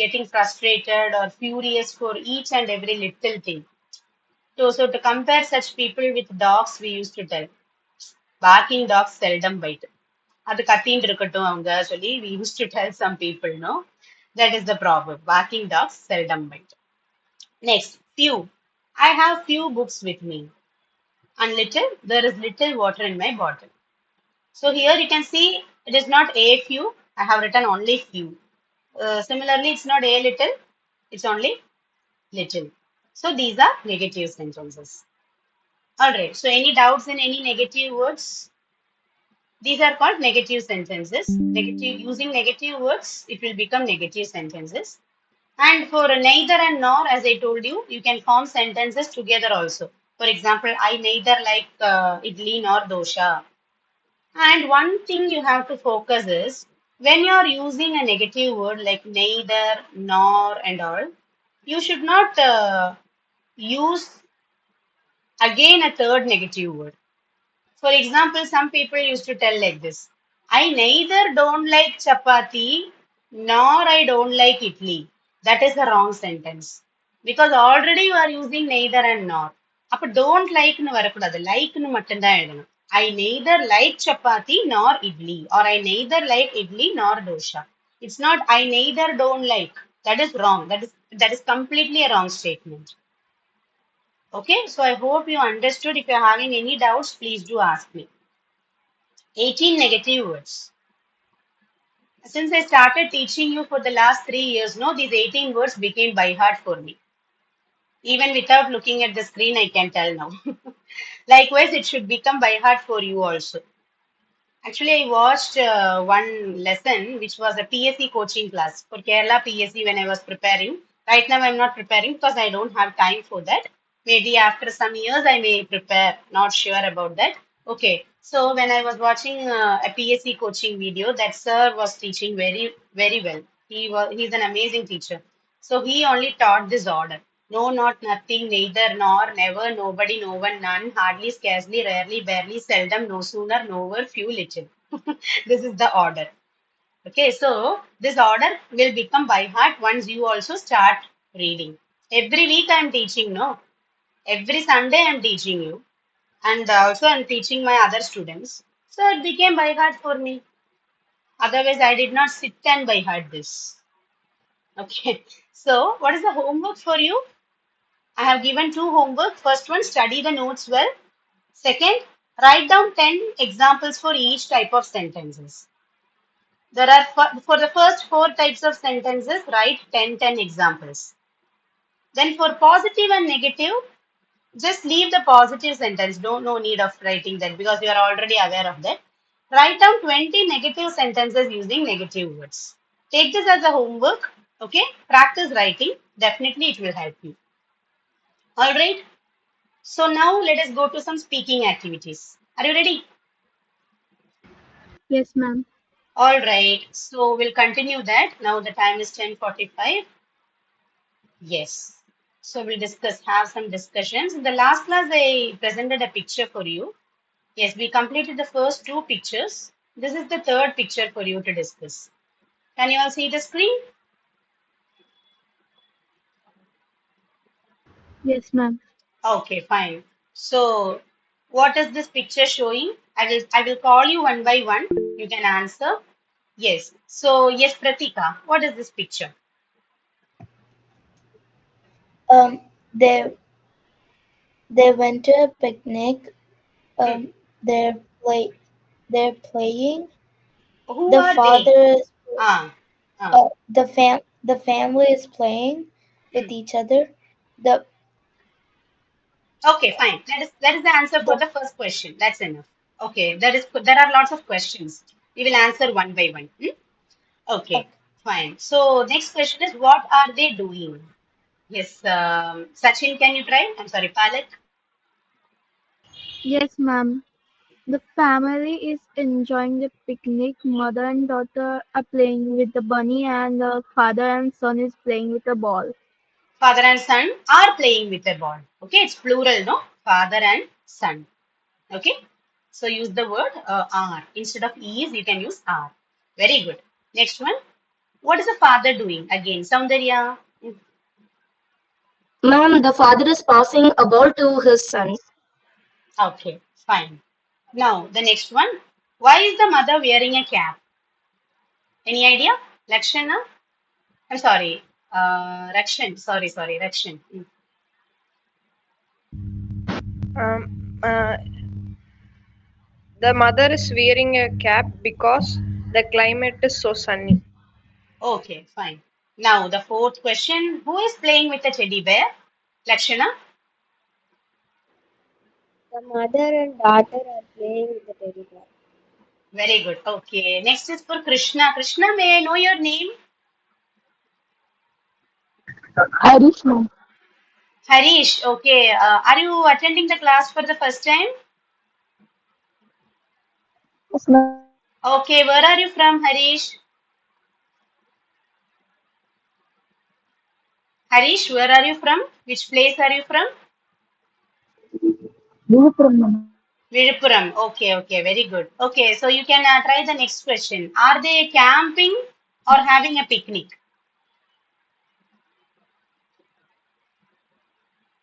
getting frustrated or furious for each and every little thing so to compare such people with dogs we used to tell barking dogs seldom bite அது கத்தின்னு இருக்கட்டும் அவங்க சொல்லி we used to tell some people no that is the proverb barking dogs seldom bite. Next, few. I have few books with me. And little, there is little water in my bottle. So here you can see it is not a few. I have written only few. Similarly, it's not a little. It's only little. So these are negative sentences. Alright. So any doubts in any negative words? These are called negative sentences. Negative using negative words, it will become negative sentences. And for neither and nor, as I told you, you can form sentences together also. For example, I neither like idli nor dosha. And one thing you have to focus is when you are using a negative word like neither, nor, and all, you should not use again a third negative word. For example, some people used to tell like this I neither don't like chapati nor I don't like idli. That is a wrong sentence. Because already you are using neither and nor. அப்ப don't like னு வரக்கூடாது like னு மட்டும்தான் எழுதணும் I neither like chapati nor idli or I neither like idli nor dosha. It's not I neither don't like. That is wrong. That is completely a wrong statement. Okay, so I hope you understood. If you're having any doubts, please do ask me. 18 negative words. Since I started teaching you for the last 3 years, no, these 18 words became by heart for me. Even without looking at the screen, I can tell now. Likewise, it should become by heart for you also. Actually, I watched one lesson which was a PSC coaching class for Kerala PSC when I was preparing. Right now, I'm not preparing because I don't have time for that. Maybe after some years, I may prepare. Not sure about that. Okay. So when I was watching a PSC coaching video, that sir was teaching very, very well. He's an amazing teacher. So he only taught this order. No, not nothing, neither, nor, never, nobody, no one, none, hardly, scarcely, rarely, barely, seldom, no sooner, nowhere, few, little. This is the order. Okay, so this order will become by heart once you also start reading. Every week I am teaching, no? Every Sunday I am teaching you. And also I am teaching my other students. So it became by heart for me. Otherwise, I did not sit and by heart this. Okay, so what is the homework for you? I have given two homework. First one, study the notes well. Second, write down 10 examples for each type of sentences. There are, for the first four types of sentences, write 10 examples. Then for positive and negative, just leave the positive sentence. No need of writing that because you are already aware of that. Write down 20 negative sentences using negative words. Take this as a homework. Okay. Practice writing. Definitely it will help you. All right. So now let us go to some speaking activities. Are you ready? Yes, ma'am. All right. So we'll continue that. Now the time is 10:45. Yes. So we'll have some discussions. In the last class, I presented a picture for you. Yes, we completed the first two pictures. This is the third picture for you to discuss. Can you all see the screen? Yes, ma'am. Okay, fine. So, what is this picture showing? I will call you one by one. You can answer. Yes. So, yes, Pratika, what is this picture? Um, they they went to a picnic. Hmm. They're they're playing. Who The are they? father is Ah, ah. the family is playing Hmm. with each other. The Okay, fine. That is the answer for the the first question. That's enough. Okay, there are lots of questions. We will answer one by one. Hmm? Okay, okay. fine. So next question is what are they doing? Yes, Sachin, can you try? I'm sorry, Palak. Yes, ma'am. The family is enjoying the picnic. Mother and daughter are playing with the bunny, and the father and son is playing with a ball. Father and son are playing with a ball. Okay, it's plural, no? Father and son. Okay, so use the word are. Instead of is, you can use are. Very good. Next one. What is the father doing? Again, Soundarya. Ma'am, the father is passing a ball to his son. Okay, fine. Now, the next one. Why is the mother wearing a cap? Any idea? Lakshana? I'm sorry. Rakshan. Sorry, Rakshan. Um, uh, the mother is wearing a cap because the climate is so sunny. Okay, fine. Now, the fourth question. Who is playing with a teddy bear? Lakshana? The mother and daughter are playing with the teddy bear. Very good. Okay. Next is for Krishna. Krishna, may I know your name? Harish, ma'am. Harish. Okay. Are you attending the class for the first time? Yes, ma'am. Okay. Where are you from, Harish? Harish, where are you from? Which place are you from? Vilupuram, ma'am. Virupuram. Okay. Very good. Okay. So you can try the next question. Are they camping or having a picnic?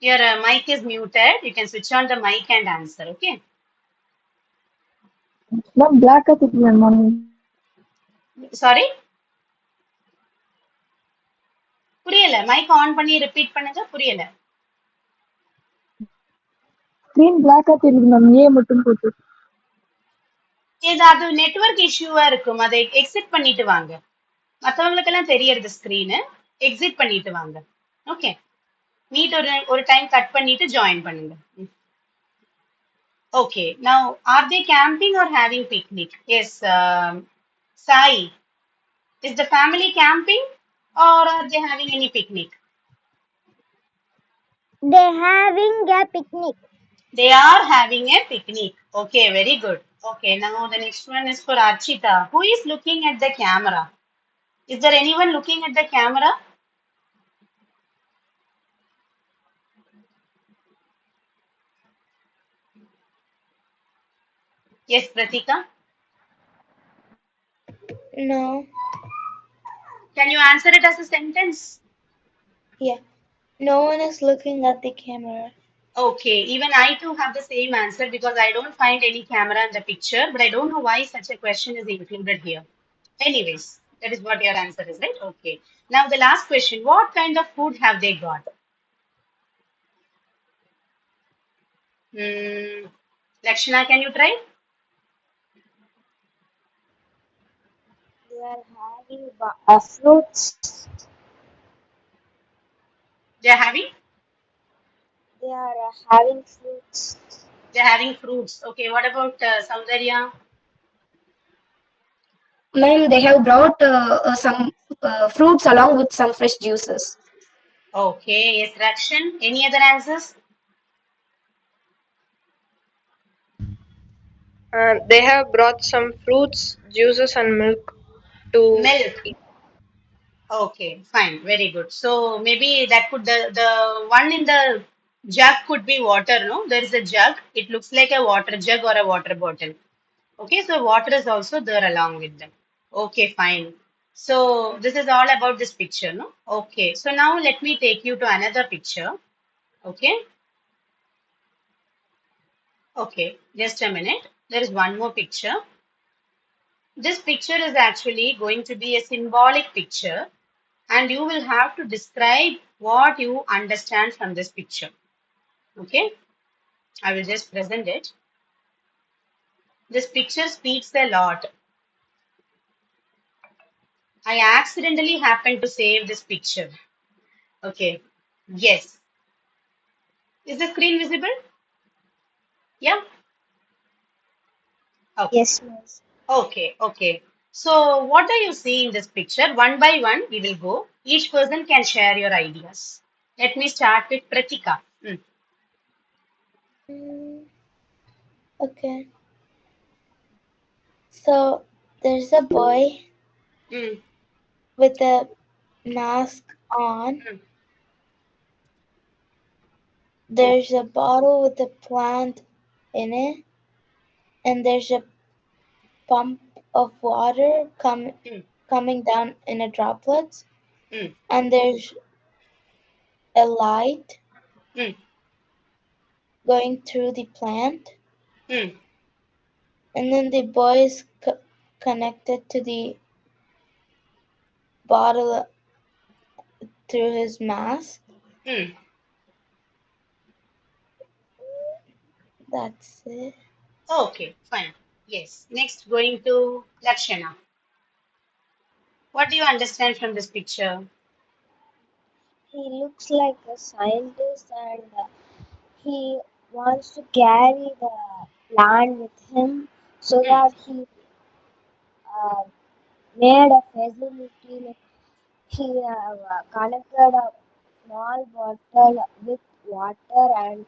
Your mic is muted. You can switch on the mic and answer. Okay. Ma'am, black at it, ma'am. Sorry? புரியல mic on பண்ணி repeat பண்ணுங்க புரியல Screen black at it, ma'am. A மட்டும் போட்டு. இது அது network இஷ்யூவா இருக்கும் அதை எக்ஸிட் பண்ணிட்டு வாங்க மற்றவங்களுக்கெல்லாம் தெரியறது ஸ்கிரீனு எக்ஸிட் பண்ணிட்டு வாங்க ஓகே மீட் ஒரு டைம் கட் பண்ணிட்டு ஜாயின் பண்ணுங்க okay now are they camping or having picnic yes Sai is the family camping or are they having any picnic They're having a picnic. they are having a picnic okay very good okay now the next one is for Archita who is looking at the camera. Is there anyone looking at the camera? Yes, Pratika. No. Can you answer it as a sentence? Yeah. No one is looking at the camera. Okay, even I too have the same answer because I don't find any camera in the picture, but I don't know why such a question is included here. Anyways, that is what your answer is, right? Okay. Now the last question, what kind of food have they got? Hmm. Lakshana, can you try? They are having fruits. They're having They are having fruits. they're having fruits. Okay, what about Saundarya? Ma'am, they have brought some fruits along with some fresh juices. Okay, yes, Rakshan. Any other answers? They have brought some fruits, juices, and milk to Milk. eat. Okay, fine, very good. So maybe that could the one in the jug could be water, no? There is a jug. It looks like a water jug or a water bottle. Okay, so water is also there along with them. Okay, fine. So this is all about this picture, no? Okay, so now let me take you to another picture. Okay, okay, just a minute. There is one more picture. This picture is actually going to be a symbolic picture, and you will have to describe what you understand from this picture. Okay, I will just present it. This picture speaks a lot. I accidentally happened to save this picture. Okay, yes. Is the screen visible? Yeah. Okay. Yes, miss. Okay. Okay. So, what do you see in this picture? One by one, we will go. Each person can share your ideas. Let me start with Pratika. Mm, okay. So there's a boy Mm, with a mask on. mm, There's a bottle with a plant in it, and there's a pump of water mm, coming down in a droplets, mm, and there's a light mm, going through the plant, mm, and then the boy is connected to the bottle through his mask. mm. That's it. Okay, fine. Yes. Next, going to Lakshana. What do you understand from this picture? He looks like a scientist, and he wants to carry the plant with him so Mm, that he uh, made a facility. Like he connected a small bottle with water, and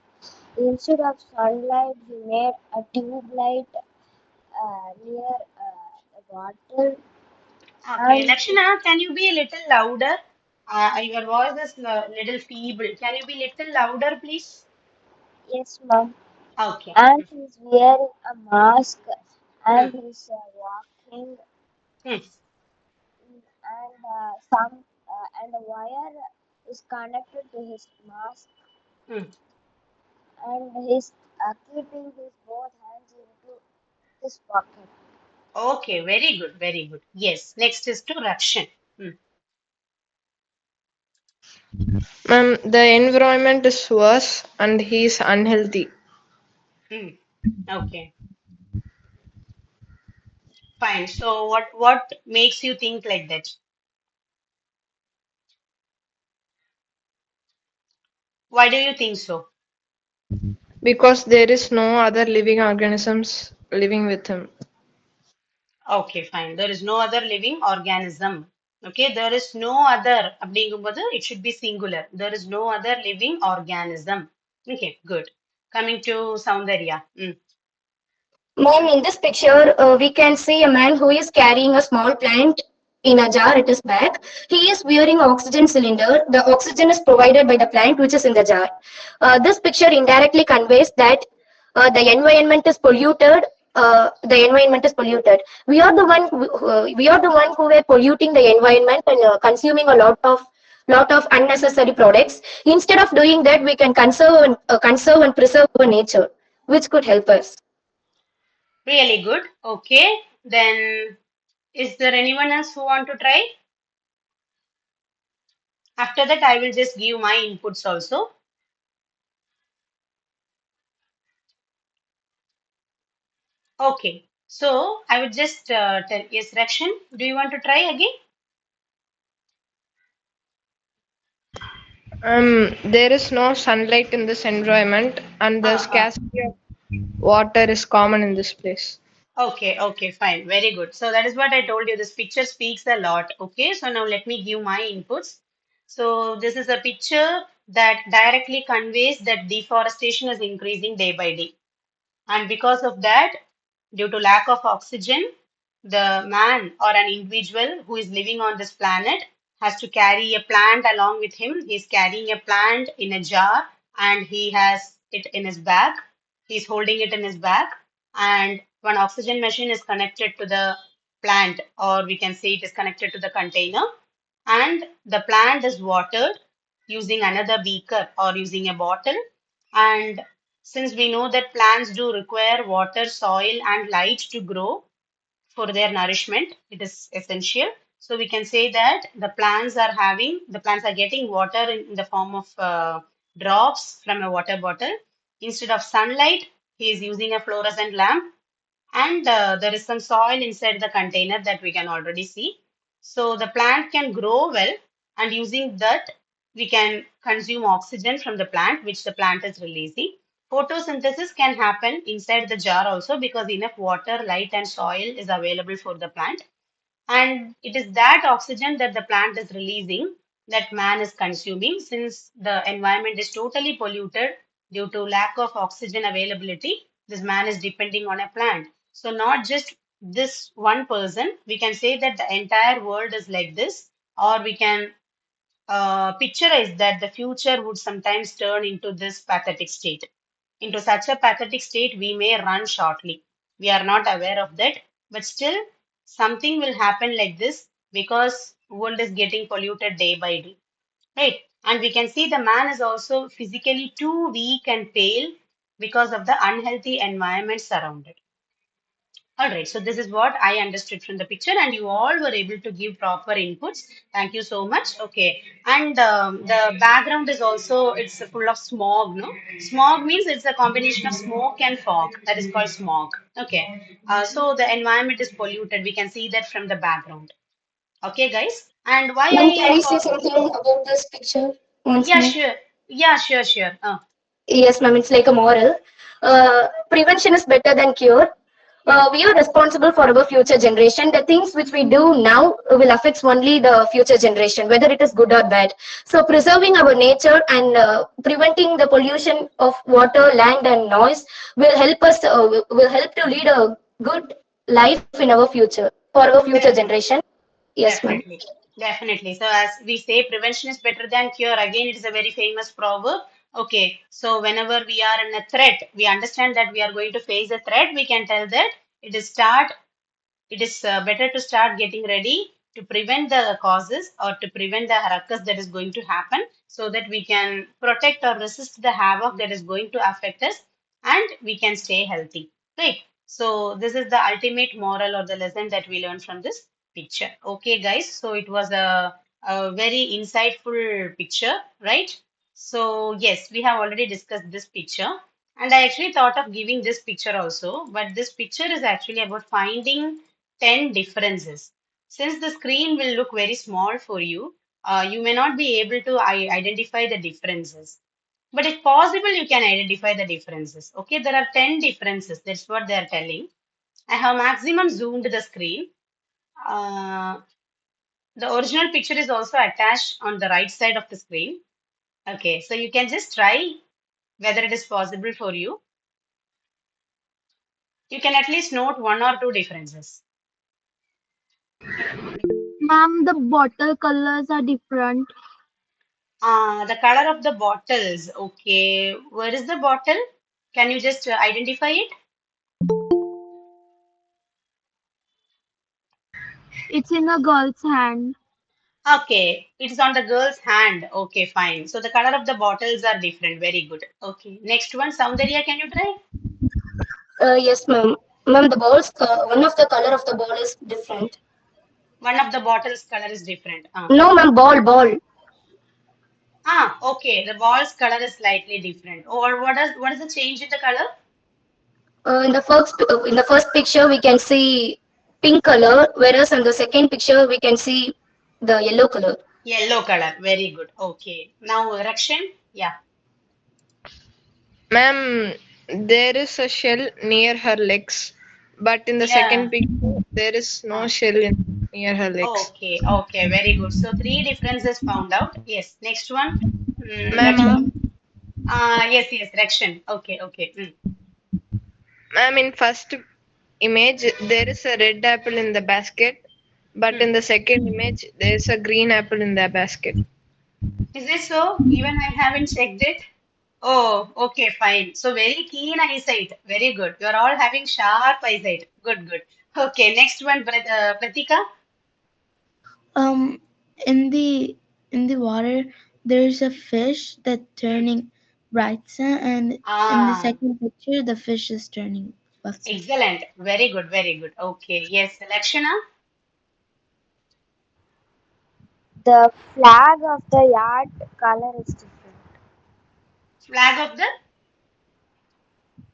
instead of sunlight, he made a tube light near the bottle. okay, And Lakshana, can you be a little louder? Your voice is a little feeble. Can you be little louder, please? yes, ma'am. Okay. And he's wearing a mask, Mm, and he's walking, mm, and some and a wire is connected to his mask, mm. and he's keeping his both hands into his pocket. Okay, very good, very good. Yes, next is to Rakshan. Mm, The environment is worse and he's unhealthy mm. Okay, fine. So what makes you think like that? Why do you think so? because there is no other living organisms living with him. Okay, fine. There is no other living organism. Okay, there is no other. அப்படிங்கும்போது it should be singular. There is no other living organism. Okay, good. Coming to Soundarya. Mm, Ma'am, in this picture, we can see a man who is carrying a small plant in a jar at his back. He is wearing oxygen cylinder. The oxygen is provided by the plant which is in the jar. This picture indirectly conveys that the environment is polluted. The environment is polluted. We are the one who were polluting the environment and consuming a lot of unnecessary products. Instead of doing that, we can conserve and preserve our nature, which could help us. really good. Okay, then is there anyone else who want to try? After that, I will just give my inputs also. Okay. So I would just tell, yes, Rakshan, do you want to try again? There is no sunlight in this environment, and the Uh, uh, scarcity of water is common in this place. okay, okay, fine. Very good. So that is what I told you. This picture speaks a lot. Okay, so now let me give my inputs. So this is a picture that directly conveys that deforestation is increasing day by day. And because of that, due to lack of oxygen, the man or an individual who is living on this planet has to carry a plant along with him. He's carrying a plant in a jar and he has it in his bag. He's holding it in his bag. And one oxygen machine is connected to the plant, or we can say it is connected to the container. And the plant is watered using another beaker or using a bottle. And since we know that plants do require water, soil, and light to grow for their nourishment, it is essential. So we can say that the plants are getting water in the form of drops from a water bottle. Instead of sunlight, he is using a fluorescent lamp, and there is some soil inside the container that we can already see. So the plant can grow well, and using that, we can consume oxygen from the plant, which the plant is releasing. Photosynthesis can happen inside the jar also because enough water, light, and soil is available for the plant. And it is that oxygen that the plant is releasing that man is consuming. Since the environment is totally polluted due to lack of oxygen availability, this man is depending on a plant. So not just this one person, we can say that the entire world is like this, or we can picturize that the future would sometimes turn into this pathetic state. Into such a pathetic state, we may run shortly. We are not aware of that, but still something will happen like this because world is getting polluted day by day, right? And we can see the man is also physically too weak and pale because of the unhealthy environment surrounded. All right, so this is what I understood from the picture, and you all were able to give proper inputs. Thank you so much. Okay, and the background is also it's full of smog. No, smog means it's a combination of smoke and fog. That is called smog. Okay, so the environment is polluted. We can see that from the background. Okay, guys, and why Ma'am, can I I say thought, something about this picture once yeah, more? sure, yeah, sure, sure. Yes, ma'am, it's like a moral. Prevention is better than cure. Yeah. We are responsible for our future generation. The things which we do now will affect only the future generation, whether it is good or bad. So preserving our nature and preventing the pollution of water, land, and noise will help us. Will help to lead a good life in our future for our future Definitely. generation. Yes, ma'am. Definitely, definitely. So as we say, prevention is better than cure. Again, it is a very famous proverb. Okay, so whenever we are in a threat, we understand that we are going to face a threat. We can tell that it is start. It is better to start getting ready to prevent the causes or to prevent the ruckus that is going to happen, so that we can protect or resist the havoc that is going to affect us, and we can stay healthy. Right. So this is the ultimate moral or the lesson that we learn from this picture. Okay, guys. So it was a very insightful picture, right? So yes, we have already discussed this picture. And I actually thought of giving this picture also, but this picture is actually about finding 10 differences. Since the screen will look very small for you, you may not be able to identify the differences. But if possible, you can identify the differences. Okay, there are 10 differences. That's what they are telling. I have maximum zoomed the screen. Uh, the original picture is also attached on the right side of the screen. Okay, so you can just try whether it is possible for you. You can at least note one or two differences. Ma'am, the bottle colors are different. The color of the bottles. Okay, where is the bottle? Can you just identify it? It's in a girl's hand. Okay, it's on the girl's hand. Okay, fine. So the color of the bottles are different. Very good. Okay, next one, Soundarya, can you try? Yes, ma'am. Ma'am, the balls. One of the color of the ball is different. One of the bottles' color is different. No, ma'am. Ball. Okay. The ball's color is slightly different. Or what is the change in the color? In the first picture, we can see pink color, whereas in the second picture, we can see the yellow color. Yellow color. Very good. Okay. Now, Rakshan. Yeah. Ma'am, there is a shell near her legs, but in the Yeah. second picture, there is no Ah. shell near her legs. Okay. Okay. Very good. So three differences found out. Yes. Next one. Ma'am, Pratika. Yes. Yes. Rakshan. Okay. Okay. ma'am, in first image, there is a red apple in the basket, but Hmm. in the second image, there is a green apple in the basket. Is it so? Even I haven't checked it. Oh, okay, fine. So very keen eyesight. Very good. You're all having sharp eyesight. Good, good. Okay, next one, Pratika. Um, in the water, there's a fish that Hmm. turning right side, and in the Ah, second picture, the fish is turning left side. excellent. Very good, very good. Okay, yes, Lakshana. The flag of the yard color is different. Flag of the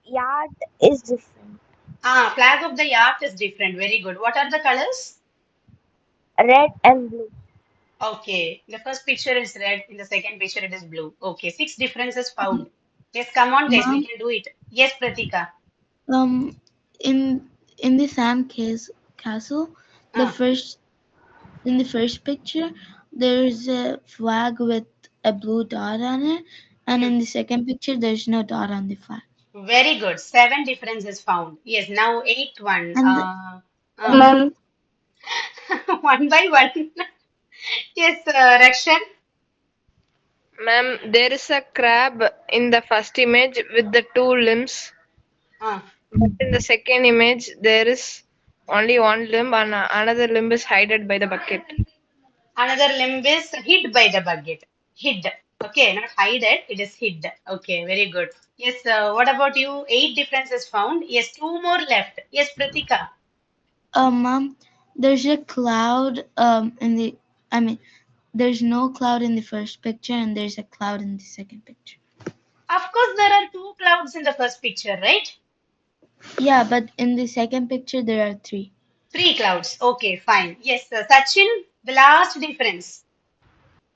Yard is different. flag of the yacht is different. Very good. What are the colors? Red and blue. Okay, the first picture is red. In the second picture, it is blue. Okay, six differences found. Yes, come on, guys. We Mom, can do it. Yes, Pratika. um, in the sand castle, the Ah. first in the first picture, there's a flag with a blue dot on it, and Hmm. in the second picture, there's no dot on the flag. Very good. Seven differences found. Yes, now eighth one. And Uh, um, Ma'am, one by one. Yes, Rakshan. Ma'am, there is a crab in the first image with the two limbs, Uh, but in the second image, there is only one limb and another limb is hidden by the bucket. Another limb is hid by the bucket. Hid. Okay, not hide it. It is hid. Okay, very good. Yes, what about you? Eight differences found. Yes, two more left. Yes, Pratika. Mom, there's a cloud in the I mean there's no cloud in the first picture and there's a cloud in the second picture. Of course, there are two clouds in the first picture, right? Yeah, but in the second picture there are three. Three clouds. Okay, fine. Yes, Sachin, the last difference.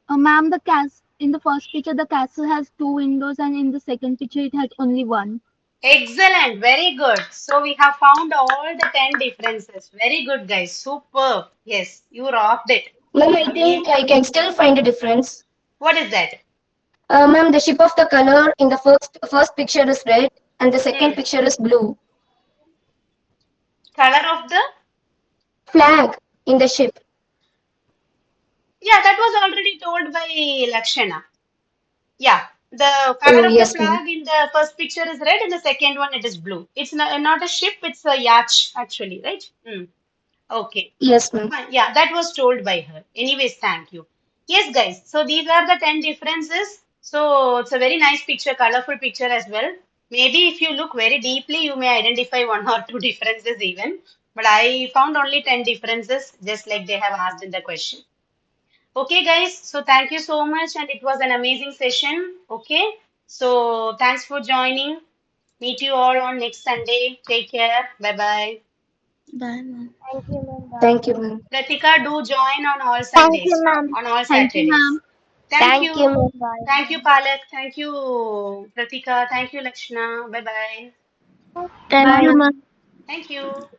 Ma'am, the castle in the first picture the castle has two windows and in the second picture it has only one. Excellent, very good. So we have found all the 10 differences. Very good, guys. Superb. Yes, you rocked it. ma'am, I Amazing. think I can still find a difference. What is that? Ma'am, the ship of the color in the first picture is red and the second Hmm. picture is blue. Color of the? Flag in the ship. Yeah, that was already told by Lakshana. Yeah, the Oh, color of the yes, ma'am. flag in the first picture is red, in the second one it is blue. It's not a ship, it's a yacht actually, right? Hmm. Okay. Yes, ma'am. Fine. Yeah, that was told by her. Anyways, thank you. Yes, guys. So these are the 10 differences. So it's a very nice picture, colorful picture as well. Maybe if you look very deeply, you may identify one or two differences even. But I found only 10 differences, just like they have asked in the question. Okay, guys. So thank you so much. And it was an amazing session. Okay. So thanks for joining. Meet you all on next Sunday. Take care. Bye bye. Bye, Mom. Thank you, ma'am. Thank Bye. you, ma'am. Pratika, do join on all Thank you, Sundays, ma'am. on all Thank you, Saturdays. ma'am. Thank Thank you, you. ma'am. Bye. Thank you, Palak. Thank you, Pratika. Thank you, Lakshna. Bye bye. Thank Bye. you, Mom. Thank you.